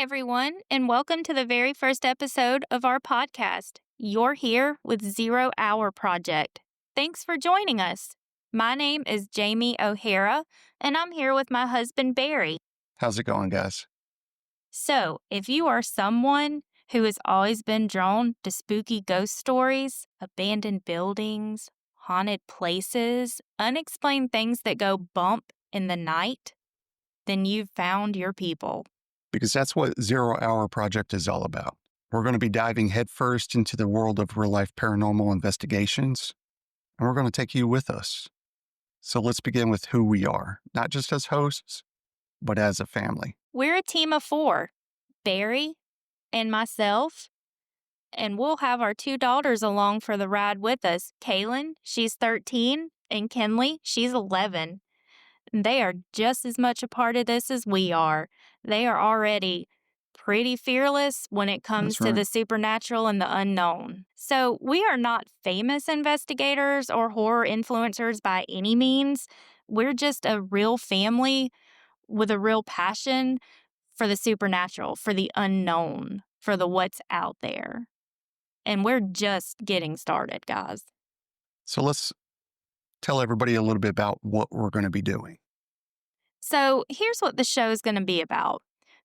everyone, and welcome to the very first episode of our podcast. You're here with 0 Hour Project. Thanks for joining us. My name is Jamie O'Hara, and I'm here with my husband, Barry. How's it going, guys? So, if you are someone who has always been drawn to spooky ghost stories, abandoned buildings, haunted places, unexplained things that go bump in the night, then you've found your people. Because that's what 0 Hour Project is all about. We're going to be diving headfirst into the world of real-life paranormal investigations, and we're going to take you with us. So let's begin with who we are, not just as hosts, but as a family. We're a team of 4, Barry and myself, and we'll have our 2 daughters along for the ride with us. Kaylin, she's 13, and Kinley, she's 11. They are just as much a part of this as we are. They are already pretty fearless when it comes to the supernatural and the unknown. So we are not famous investigators or horror influencers by any means. We're just a real family with a real passion for the supernatural, for the unknown, for the what's out there. And we're just getting started, guys. So let's tell everybody a little bit about what we're going to be doing. So here's what the show is going to be about.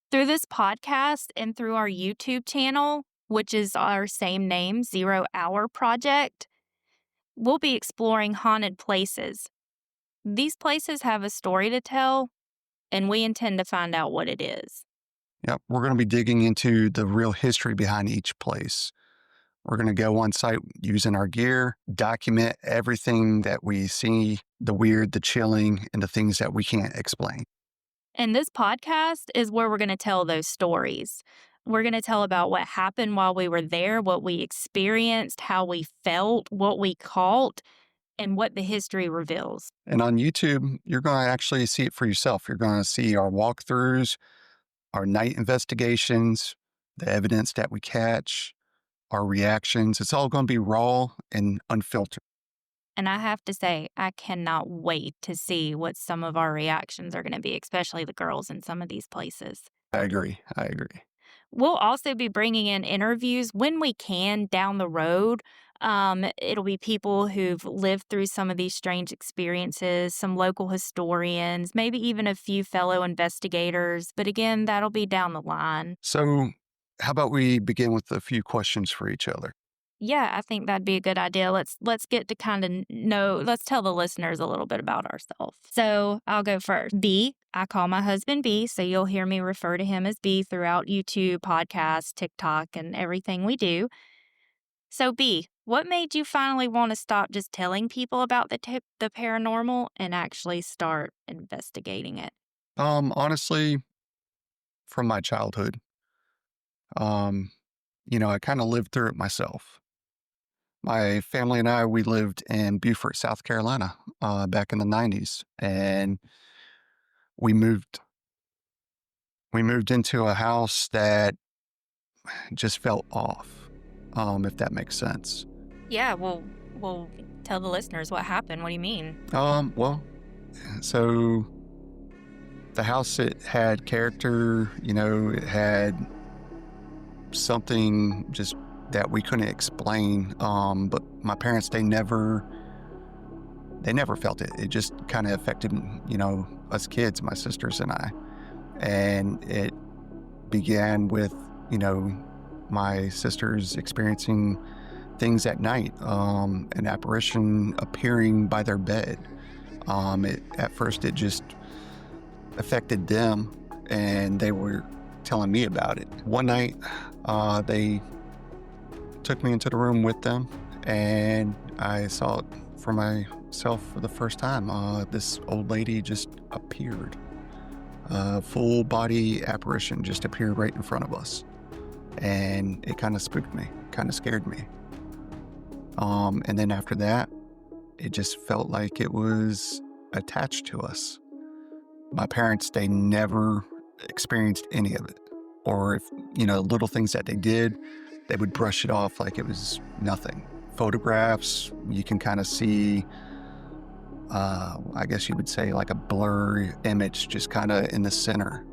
Through this podcast and through our YouTube channel, which is our same name, 0 Hour Project, we'll be exploring haunted places. These places have a story to tell, and we intend to find out what it is. Yep, we're going to be digging into the real history behind each place. We're going to go on site using our gear, document everything that we see, the weird, the chilling, and the things that we can't explain. And this podcast is where we're going to tell those stories. We're going to tell about what happened while we were there, what we experienced, how we felt, what we caught, and what the history reveals. And on YouTube, you're going to actually see it for yourself. You're going to see our walkthroughs, our night investigations, the evidence that we catch, our reactions. It's all going to be raw and unfiltered. And I have to say, I cannot wait to see what some of our reactions are going to be, especially the girls in some of these places. I agree. We'll also be bringing in interviews when we can down the road. It'll be people who've lived through some of these strange experiences, some local historians, maybe even a few fellow investigators. But again, that'll be down the line. So how about we begin with a few questions for each other? Yeah, I think that'd be a good idea. Let's get to kind of let's tell the listeners a little bit about ourselves. So I'll go first. B, I call my husband B, so you'll hear me refer to him as B throughout YouTube, podcasts, TikTok, and everything we do. So B, what made you finally want to stop just telling people about the paranormal and actually start investigating it? Honestly, from my childhood, I kind of lived through it myself. My family and I, we lived in Beaufort, South Carolina, back in the 90s, and we moved into a house that just felt off, if that makes sense. Yeah, well, tell the listeners what happened. What do you mean? So the house, it had character, it had something just that we couldn't explain. But my parents, they never felt it. It just kind of affected, us kids, my sisters and I. And it began with, my sisters experiencing things at night, an apparition appearing by their bed. At first, it just affected them, and they were telling me about it. One night, they took me into the room with them, and I saw it for myself for the first time. This old lady just appeared. Full body apparition just appeared right in front of us. And it kind of spooked me, kind of scared me. And then after that, it just felt like it was attached to us. My parents, they never experienced any of it. Or if, little things that they did, they would brush it off like it was nothing. Photographs, you can kind of see, I guess you would say like a blurry image just kind of in the center.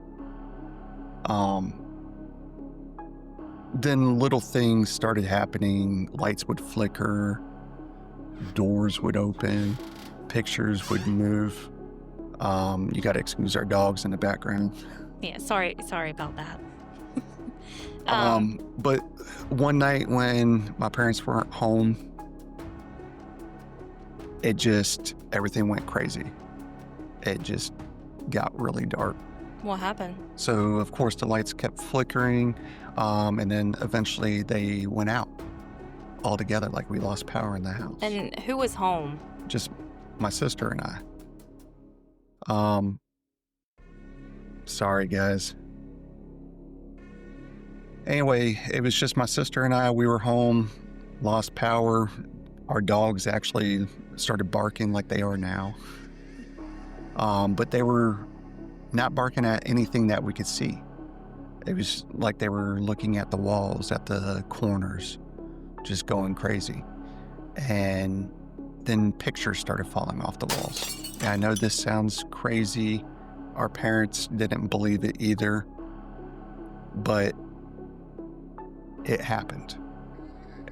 then little things started happening. Lights would flicker, doors would open, pictures would move. You got to excuse our dogs in the background. Yeah, sorry about that. But one night when my parents weren't home, everything went crazy. It just got really dark. What happened? So, of course, the lights kept flickering, and then eventually they went out altogether, like we lost power in the house. And who was home? Just my sister and I. Sorry, guys. Anyway, it was just my sister and I. We were home, lost power. Our dogs actually started barking like they are now. But they were not barking at anything that we could see. It was like they were looking at the walls, at the corners, just going crazy. And then pictures started falling off the walls. And I know this sounds crazy. Our parents didn't believe it either, but it happened.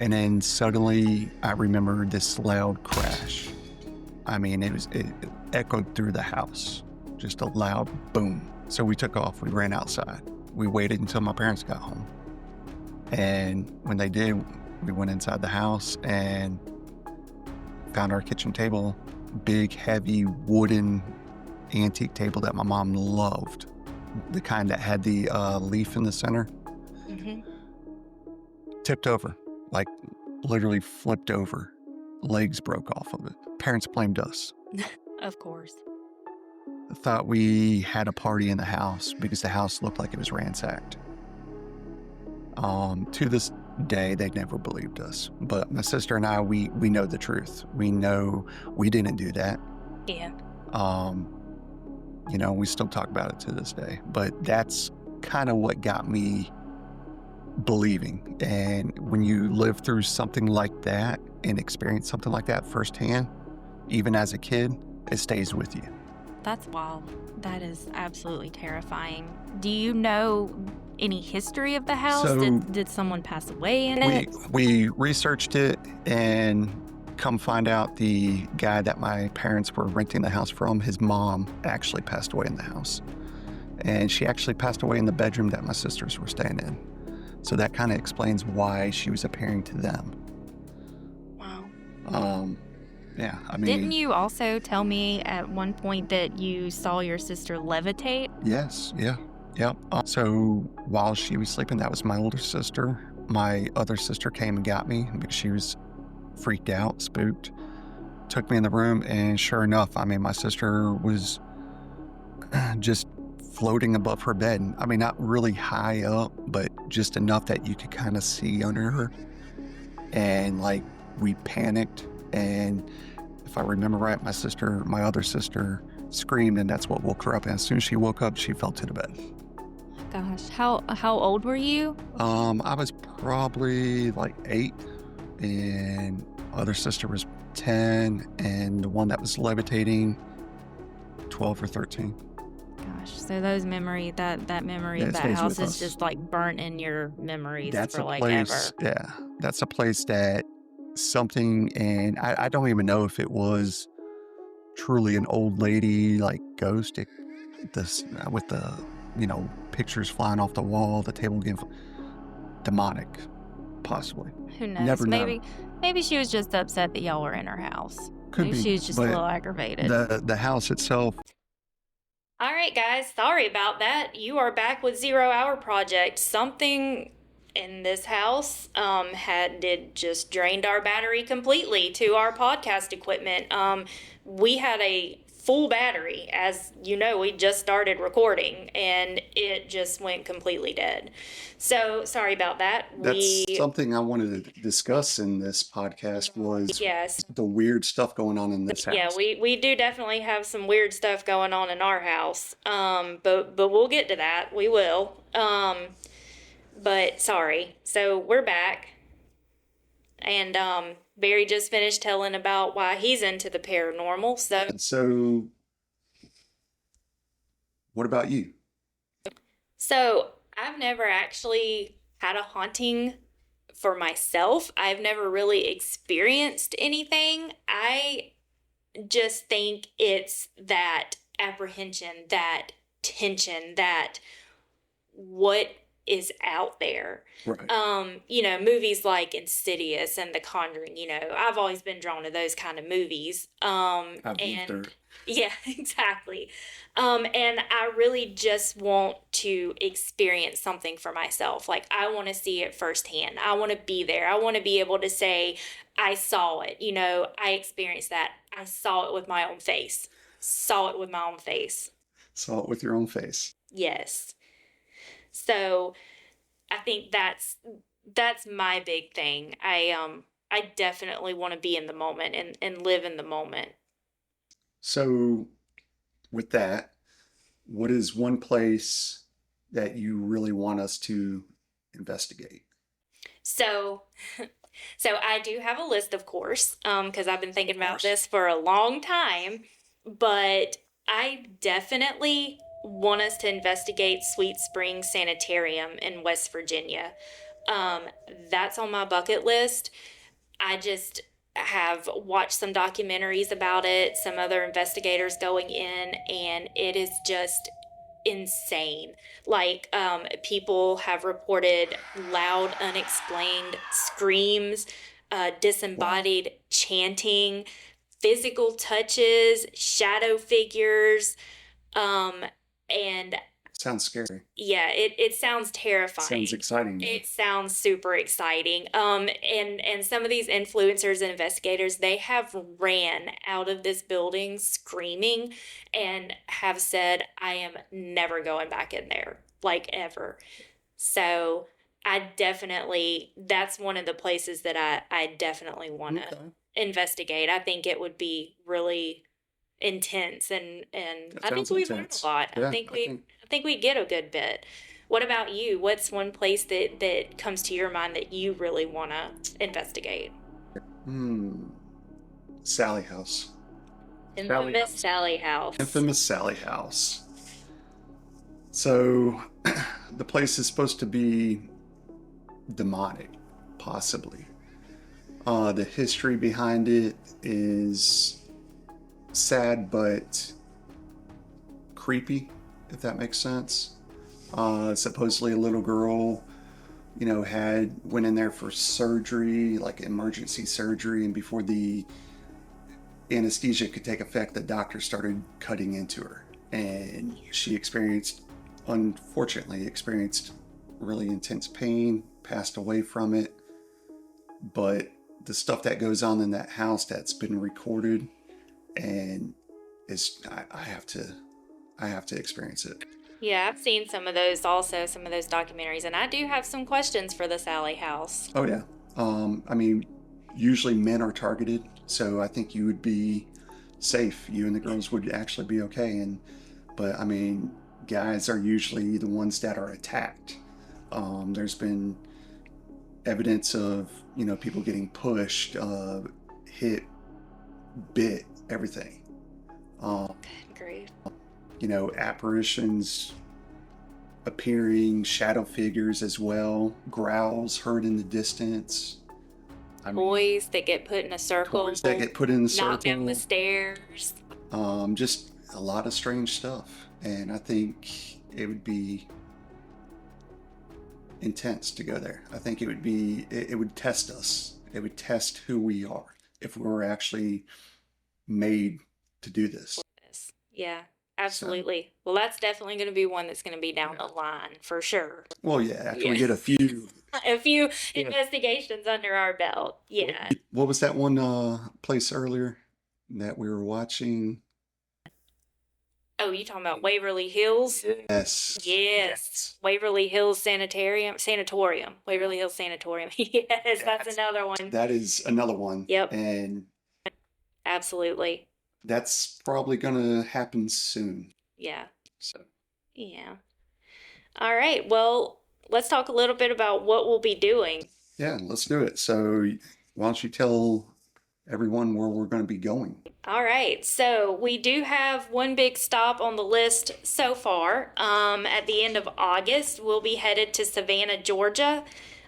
And then suddenly I remember this loud crash. I mean, it echoed through the house, just a loud boom. So we took off, we ran outside. We waited until my parents got home. And when they did, we went inside the house and found our kitchen table, big, heavy, wooden antique table that my mom loved. The kind that had the leaf in the center. Mm-hmm. Tipped over, like literally flipped over. Legs broke off of it. Parents blamed us. Of course. Thought we had a party in the house because the house looked like it was ransacked. To this day, they never believed us. But my sister and I, we know the truth. We know we didn't do that. Yeah. We still talk about it to this day. But that's kind of what got me believing. And when you live through something like that and experience something like that firsthand, even as a kid, it stays with you. That's wild. That is absolutely terrifying. Do you know any history of the house? So did someone pass away in it? We researched it, and come find out the guy that my parents were renting the house from, his mom actually passed away in the house. And she actually passed away in the bedroom that my sisters were staying in. So that kind of explains why she was appearing to them. Wow. Yeah, I mean... Didn't you also tell me at one point that you saw your sister levitate? Yes, yeah. Yep. So while she was sleeping, that was my older sister. My other sister came and got me because she was freaked out, spooked. Took me in the room, and sure enough, I mean, my sister was just floating above her bed. I mean, not really high up, but just enough that you could kind of see under her. And like, we panicked, and if I remember right, my other sister screamed, and that's what woke her up. And as soon as she woke up, she fell to the bed. Gosh, how old were you? I was probably like 8, and other sister was 10, and the one that was levitating, 12 or 13. Gosh, so those memory, that memory Yeah, of it that stays house with is us. just like burnt in your memories That's for a like place, ever. yeah, that's a place that something, and I don't even know if it was truly an old lady, like ghost, with the, pictures flying off the wall, the table getting demonic, possibly. Who knows? Never know. Maybe she was just upset that y'all were in her house. Could Maybe be, she was just a but little aggravated. the house itself. All right, guys, sorry about that. You are back with 0 Hour Project. Something in this house did just drained our battery completely to our podcast equipment. We had a full battery, as you know, we just started recording, and it just went completely dead. So sorry about that. That's something I wanted to discuss in this podcast was Yes. the weird stuff going on in this house. Yeah, we do definitely have some weird stuff going on in our house. But we'll get to that. We will. But sorry. So we're back. And Barry just finished telling about why he's into the paranormal. So what about you? So I've never actually had a haunting for myself. I've never really experienced anything. I just think it's that apprehension, that tension, that what is out there. Right. Movies like Insidious and The Conjuring, I've always been drawn to those kind of movies. I've lived And there. yeah, exactly. And I really just want to experience something for myself. Like, I want to see it firsthand. I want to be there. I want to be able to say, I saw it. I experienced that. I saw it with my own face. Saw it with my own face. Saw it with your own face. Yes. So I think that's my big thing. I definitely want to be in the moment and live in the moment. So, with that, what is one place that you really want us to investigate? So so I do have a list, of course, because I've been thinking Of about course. this for a long time, but I definitely want us to investigate Sweet Springs Sanitarium in West Virginia. Um, that's on my bucket list. I just have watched some documentaries about it, some other investigators going in, and it is just insane. Like, people have reported loud, unexplained screams, disembodied chanting, physical touches, shadow figures, and Sounds scary. yeah, it sounds terrifying. Sounds exciting. It sounds super exciting. And some of these influencers and investigators, they have ran out of this building screaming and have said, I am never going back in there, like, ever. So that's one of the places that I definitely want to Okay. investigate. I think it would be really intense, and That I think sounds we learn intense. a lot. Yeah, I think we get a good bit. What about you? What's one place that comes to your mind that you really want to investigate? hmm, Sally House. Infamous Sally House. Infamous Sally House. So, the place is supposed to be demonic, possibly. The history behind it is sad but creepy, if that makes sense. Supposedly, a little girl, had went in there for surgery, like emergency surgery, and before the anesthesia could take effect, the doctor started cutting into her, and she unfortunately, experienced really intense pain, passed away from it. But the stuff that goes on in that house that's been recorded, and I have to experience it. Yeah, I've seen some of those also, some of those documentaries, and I do have some questions for the Sally House. Oh yeah. I mean, usually men are targeted, so I think you would be safe. You and the girls would actually be okay. But I mean, guys are usually the ones that are attacked. There's been evidence of people getting pushed, hit, bit, everything. Great. Apparitions appearing, shadow figures as well, growls heard in the distance. Toys that get put in a circle. Toys that get put in the circle. Knock down the stairs. Just a lot of strange stuff. And I think it would be intense to go there. I think it would test us. It would test who we are if we were actually made to do this. Yeah, absolutely. Well, that's definitely going to be one that's going to be down the line for sure. Well, yeah, after we get a few investigations under our belt. Yeah. What was that one place earlier that we were watching? Oh, you talking about Waverly Hills? Yes. Waverly Hills Sanatorium. Waverly Hills Sanatorium. Yes, that's another one. That is another one. Yep. And absolutely. That's probably gonna happen soon. Yeah. So. Yeah. All right. Well, let's talk a little bit about what we'll be doing. Yeah, let's do it. So, why don't you tell everyone where we're going to be going. All right, so we do have one big stop on the list so far. At the end of August, we'll be headed to Savannah, Georgia,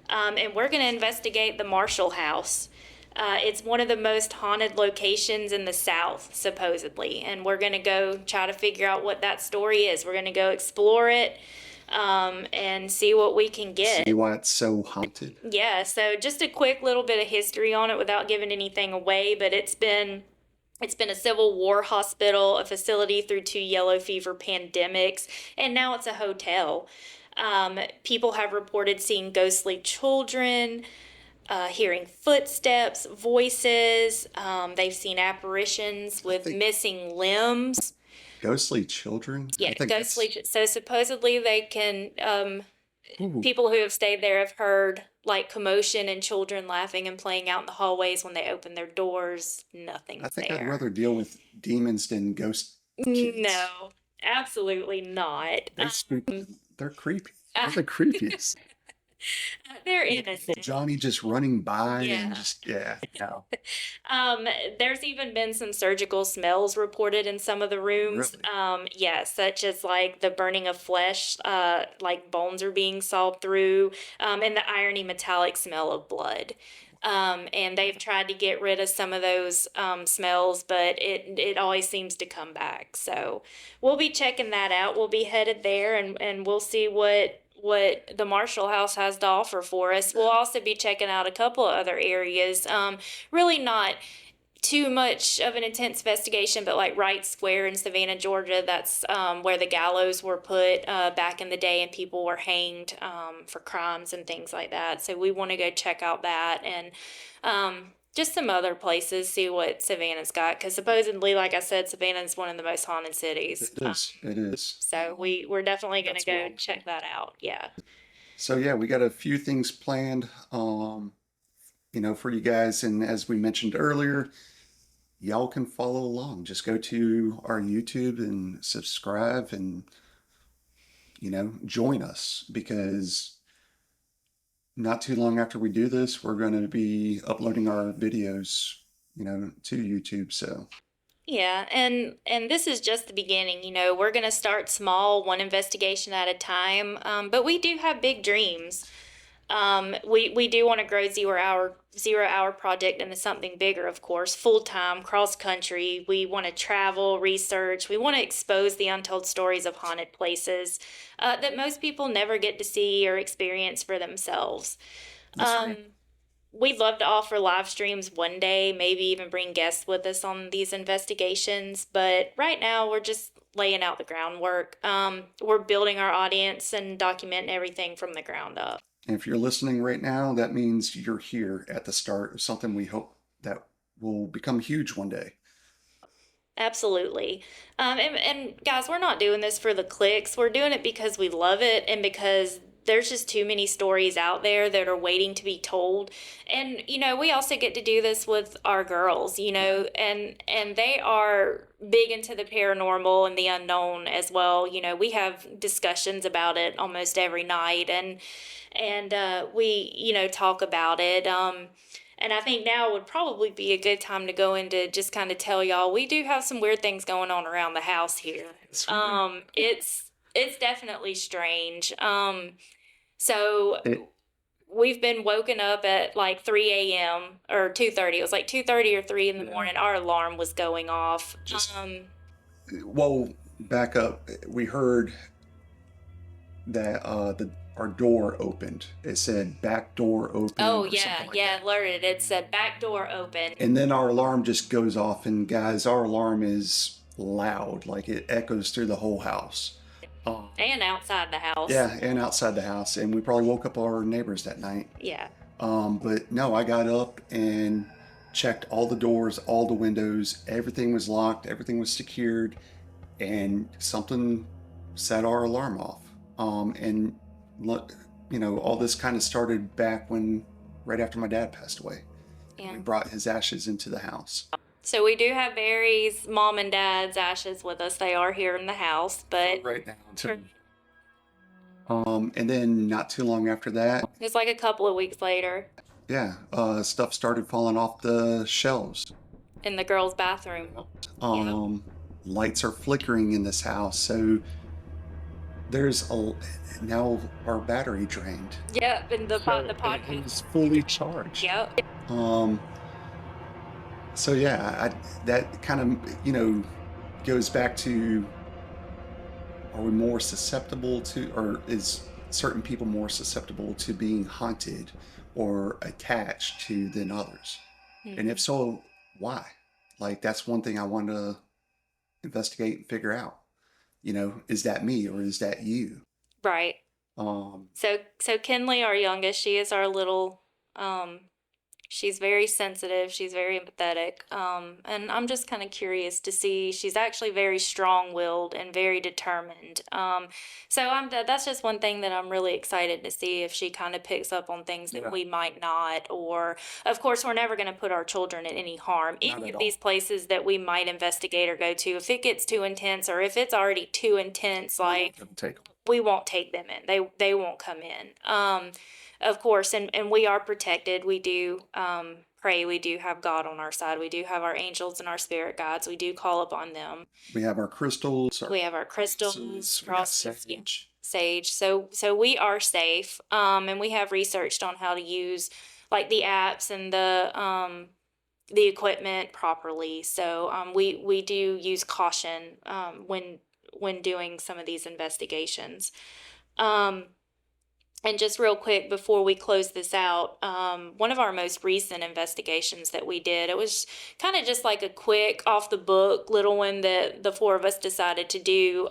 and we're going to investigate the Marshall House. It's one of the most haunted locations in the South, supposedly, and we're going to go try to figure out what that story is. We're going to go explore it and see what we can get. See why it's so haunted. Yeah, so just a quick little bit of history on it without giving anything away, but it's been a Civil War hospital, a facility through 2 yellow fever pandemics, and now it's a hotel. People have reported seeing ghostly children, hearing footsteps, voices. They've seen apparitions with missing limbs. Ghostly children? Yeah, ghostly. So supposedly they can. People who have stayed there have heard like commotion and children laughing and playing out in the hallways when they open their doors. Nothing's there. I think I'd rather deal with demons than ghost kids. No, absolutely not. They're creepy. They're the creepiest. They're innocent. Johnny just running by Yeah. and no. There's even been some surgical smells reported in some of the rooms. Really? Yeah, such as like the burning of flesh, like bones are being sawed through, and the irony metallic smell of blood. And they've tried to get rid of some of those smells, but it always seems to come back. So we'll be checking that out. We'll be headed there, and we'll see what the Marshall House has to offer for us. We'll also be checking out a couple of other areas. Really not too much of an intense investigation, but like Wright Square in Savannah, Georgia, that's where the gallows were put back in the day and people were hanged for crimes and things like that. So we want to go check out that and just some other places, see what Savannah's got. Because supposedly, like I said, Savannah's one of the most haunted cities. It is. It is. So we're definitely going to go check that out. Yeah. So yeah, we got a few things planned, for you guys. And as we mentioned earlier, y'all can follow along. Just go to our YouTube and subscribe and, join us, because not too long after we do this, we're going to be uploading our videos, to YouTube. So yeah, and this is just the beginning. We're going to start small, one investigation at a time, but we do have big dreams. We do want to grow zero hour project into something bigger, of course, full time, cross country. We want to travel, research. We want to expose the untold stories of haunted places that most people never get to see or experience for themselves. We'd love to offer live streams one day, maybe even bring guests with us on these investigations. But right now, we're just laying out the groundwork. We're building our audience and documenting everything from the ground up. And if you're listening right now, that means you're here at the start of something we hope that will become huge one day. Absolutely. And guys, we're not doing this for the clicks. We're doing it because we love it and because there's just too many stories out there that are waiting to be told. And, we also get to do this with our girls, and they are big into the paranormal and the unknown as well. We have discussions about it almost every night and we, talk about it. And I think now would probably be a good time to go into just kind of tell y'all we do have some weird things going on around the house here. It's definitely strange. We've been woken up at like 3 a.m. or 2:30. It was like 2:30 or 3 in the morning. Our alarm was going off. Back up. We heard that our door opened. It said back door open. Oh, yeah, alerted. It said back door open. And then our alarm just goes off. And guys, our alarm is loud. Like it echoes through the whole house. And outside the house. Yeah, and outside the house. And we probably woke up our neighbors that night. Yeah. But no, I got up and checked all the doors, all the windows. Everything was locked. Everything was secured. And something set our alarm off. And all this kind of started back right after my dad passed away. Yeah. We brought his ashes into the house. So we do have Barry's mom and dad's ashes with us. They are here in the house, but right now. And then not too long after that, it's like a couple of weeks later. Yeah, stuff started falling off the shelves. In the girls' bathroom. Yep. Um, Lights are flickering in this house, so there's a now our battery drained. Yep. And the So the it podcast. was fully charged. Yep. Um, so yeah, that kind of goes back to, are we more susceptible to, or is certain people more susceptible to being haunted or attached to than others? And if Hmm. so, why? Like, that's one thing I want to investigate and figure out. Is that me or is that you? Right. Um, So Kinley, our youngest, she is our little um she's very sensitive, she's very empathetic. And I'm just kind of curious to see, she's actually very strong-willed and very determined. So that's just one thing that I'm really excited to see if she kind of picks up on things that Yeah. we might not, or of course we're never going to put our children in any harm. Not Any at of all. these places that we might investigate or go to, if it gets too intense or if it's already too intense, like Take them. we won't take them in. They won't come in. Of course, and we are protected. We do pray. We do have God on our side. We do have our angels and our spirit guides. We do call upon them. We have our crystals, We have our crystals, we got crosses, yeah, sage. sage. So we are safe. And we have researched on how to use like the apps and the equipment properly. So we do use caution when doing some of these investigations. Um, and just real quick before we close this out, one of our most recent investigations that we did, it was kind of just like a quick off the book little one that the four of us decided to do.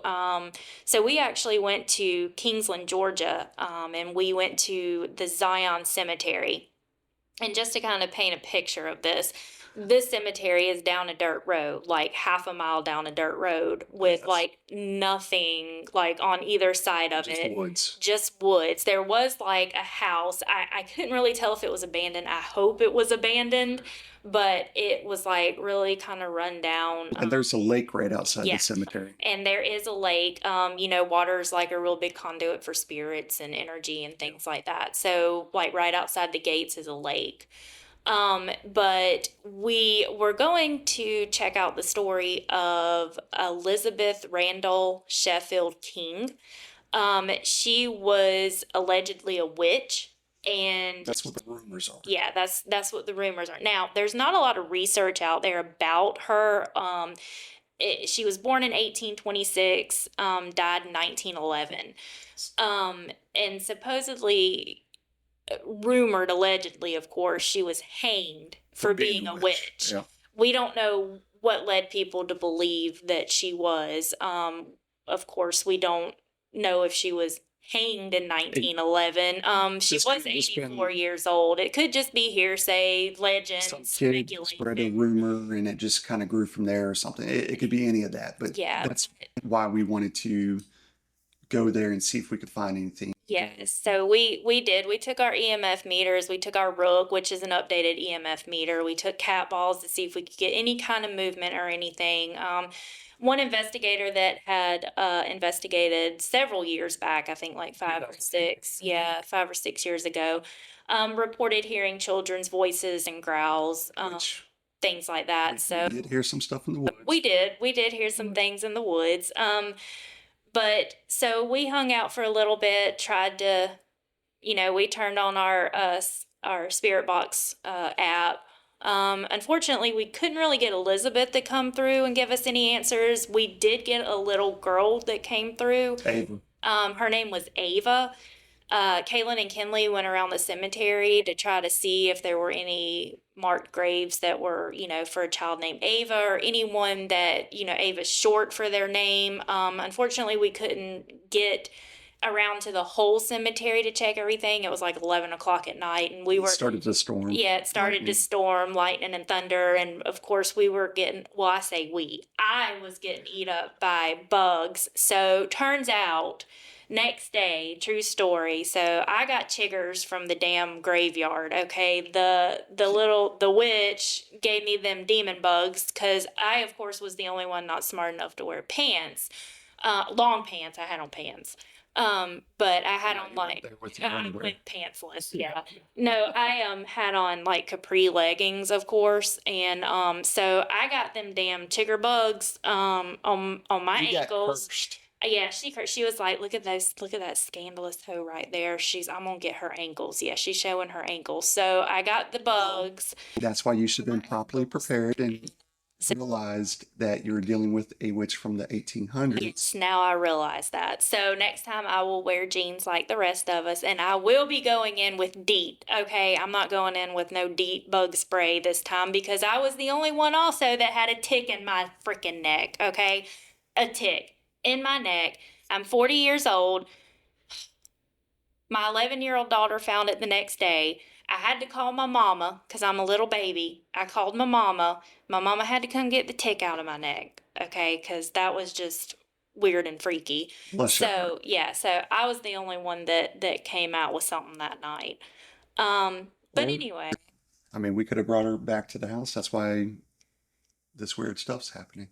So we actually went to Kingsland, Georgia, and we went to the Zion Cemetery. And just to kind of paint a picture of this cemetery is down a dirt road, like half a mile down a dirt road with Yes. like nothing like on either side of Just it. woods. Just woods. There was like a house. I couldn't really tell if it was abandoned. I hope it was abandoned, but it was like really kind of run down. And there's a lake right outside Yeah. the cemetery. And there is a lake. Water's like a real big conduit for spirits and energy and things like that. So, like right outside the gates is a lake. But we were going to check out the story of Elizabeth Randall Sheffield King. She was allegedly a witch. And That's what the rumors are. yeah, that's what the rumors are. Now, there's not a lot of research out there about her. She was born in 1826, died in 1911. And supposedly, rumored, allegedly, of course, she was hanged for being a witch. Yeah. We don't know what led people to believe that she was. Of course, we don't know if she was hanged in 1911. She was 84 years old. It could just be hearsay, legend, Some kid speculation. spread a rumor and it just kind of grew from there or something. It could be any of that, but Yeah. that's why we wanted to go there and see if we could find anything. Yes, so we did. We took our EMF meters. We took our Rook, which is an updated EMF meter. We took cat balls to see if we could get any kind of movement or anything. One investigator that had investigated several years back, I think like 5 or 6 years ago, reported hearing children's voices and growls, Which things like that. So we did hear some stuff in the woods. we did hear some things in the woods. But so we hung out for a little bit, tried to, we turned on our Spirit Box app. Unfortunately, we couldn't really get Elizabeth to come through and give us any answers. We did get a little girl that came through. Ava. Her name was Ava. Kaylin and Kinley went around the cemetery to try to see if there were any marked graves that were, for a child named Ava or anyone that, Ava's short for their name. Unfortunately, we couldn't get around to the whole cemetery to check everything. It was like 11 o'clock at night and we were... It started to storm. Yeah, it started to storm, lightning and thunder. And of course we were getting, well, I was getting eat up by bugs. So turns out... Next day, true story. So I got chiggers from the damn graveyard. Okay, the witch gave me them demon bugs because I, of course, was the only one not smart enough to wear pants, long pants. I had on pants. But I had Yeah, on you went like there with your I underwear. went pantsless. Yeah. No, I had on like capri leggings, of course, and so I got them damn chigger bugs on my You got ankles. cursed. Yeah, she was like, look at that scandalous toe right there. I'm gonna get her ankles. Yeah, she's showing her ankles. So I got the bugs. That's why you should have been properly prepared and realized that you were dealing with a witch from the 1800s. Yes, now I realize that. So next time I will wear jeans like the rest of us, and I will be going in with DEET. Okay, I'm not going in with no DEET bug spray this time because I was the only one also that had a tick in my freaking neck. Okay, a tick in my neck. I'm 40 years old. My 11-year-old daughter found it the next day. I had to call my mama because I'm a little baby. I called my mama. My mama had to come get the tick out of my neck, okay, because that was just weird and freaky. Bless your heart. So, yeah, so I was the only one that came out with something that night. But Well, anyway, I mean, we could have brought her back to the house. That's why this weird stuff's happening.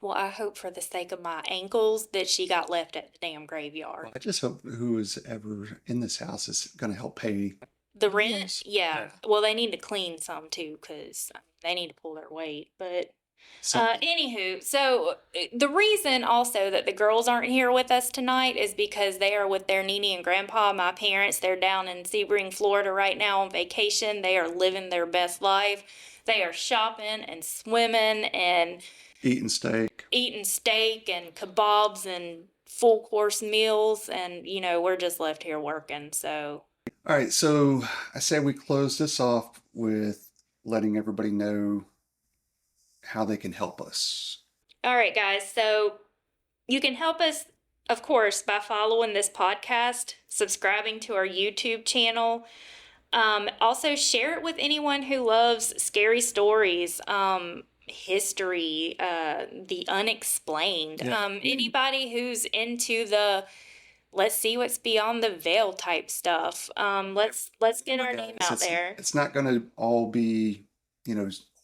well, I hope for the sake of my ankles that she got left at the damn graveyard. Well, I just hope who is ever in this house is going to help pay. The rent, Yes. yeah. Well, they need to clean some too because they need to pull their weight. But So, anywho, so the reason also that the girls aren't here with us tonight is because they are with their Nene and Grandpa, my parents. They're down in Sebring, Florida right now on vacation. They are living their best life. They are shopping and swimming and eating steak. and kebabs and full course meals. And, we're just left here working. So, All right, so I say we close this off with letting everybody know how they can help us. all right, guys. So you can help us, of course, by following this podcast, subscribing to our YouTube channel. Also, share it with anyone who loves scary stories, history, the unexplained. Yeah. Anybody who's into the let's see what's beyond the veil type stuff. Let's get our name out there. It's not going to all be,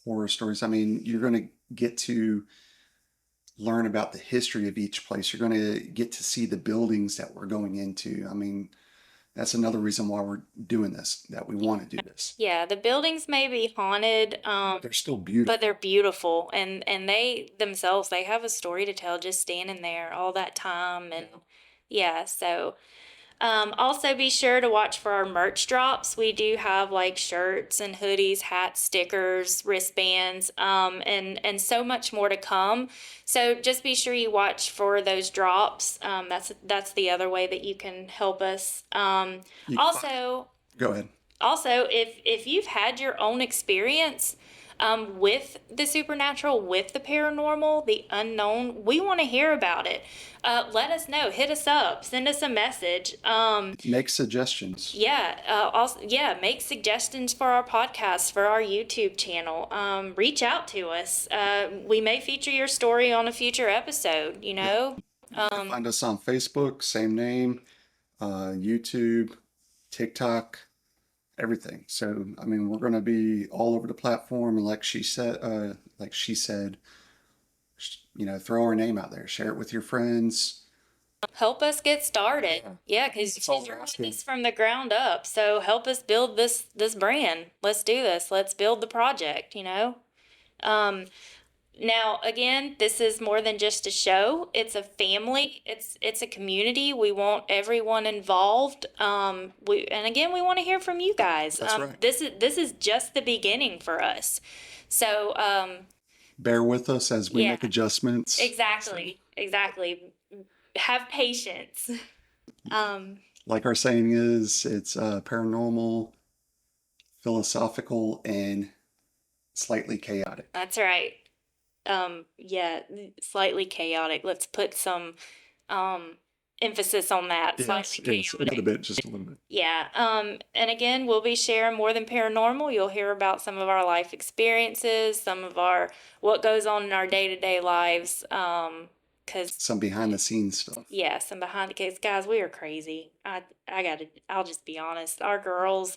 horror stories. I mean, you're going to get to learn about the history of each place. You're going to get to see the buildings that we're going into. I mean, that's another reason why we're doing this, that we want to do this. Yeah, the buildings may be haunted, They're still beautiful. but they're beautiful, and they themselves, they have a story to tell just standing there all that time. And yeah, so also be sure to watch for our merch drops. We do have like shirts and hoodies, hats, stickers, wristbands, and so much more to come. So just be sure you watch for those drops. That's the other way that you can help us. Also, Go ahead. Also, if you've had your own experience with the supernatural, with the paranormal, the unknown, we want to hear about it. Let us know. Hit us up. Send us a message. Make suggestions. Yeah. Make suggestions for our podcast, for our YouTube channel. Reach out to us. We may feature your story on a future episode. You can find us on Facebook, same name, YouTube, TikTok, everything. So, I mean, we're going to be all over the platform. And like she said, throw our name out there, share it with your friends. Help us get started. Yeah, because That's all you're we're doing asking. this from the ground up. So help us build this brand. Let's do this. Let's build the project, Now, again, this is more than just a show. It's a family. It's a community. We want everyone involved. And again, we want to hear from you guys. That's right. This is just the beginning for us. So, Bear with us as we make adjustments. Exactly. Have patience. Like our saying is, it's paranormal, philosophical, and slightly chaotic. That's right. Slightly chaotic. Let's put some emphasis on that. Yes, Slightly yes, chaotic. just a little bit. Yeah. And again, we'll be sharing more than paranormal. You'll hear about some of our life experiences, some of what goes on in our day-to-day lives. Cause some behind the scenes stuff. Yeah, some behind the case guys. We are crazy. I'll just be honest. Our girls.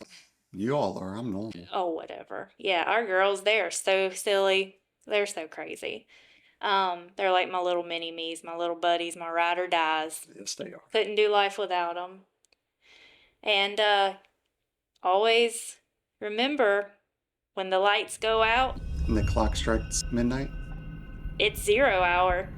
You all are. I'm normal. Oh, whatever. Yeah, our girls. They are so silly. They're so crazy. They're like my little mini-me's, my little buddies, my ride or dies. Yes, they are. Couldn't do life without them. And always remember, when the lights go out, And the clock strikes midnight. it's 0 hour.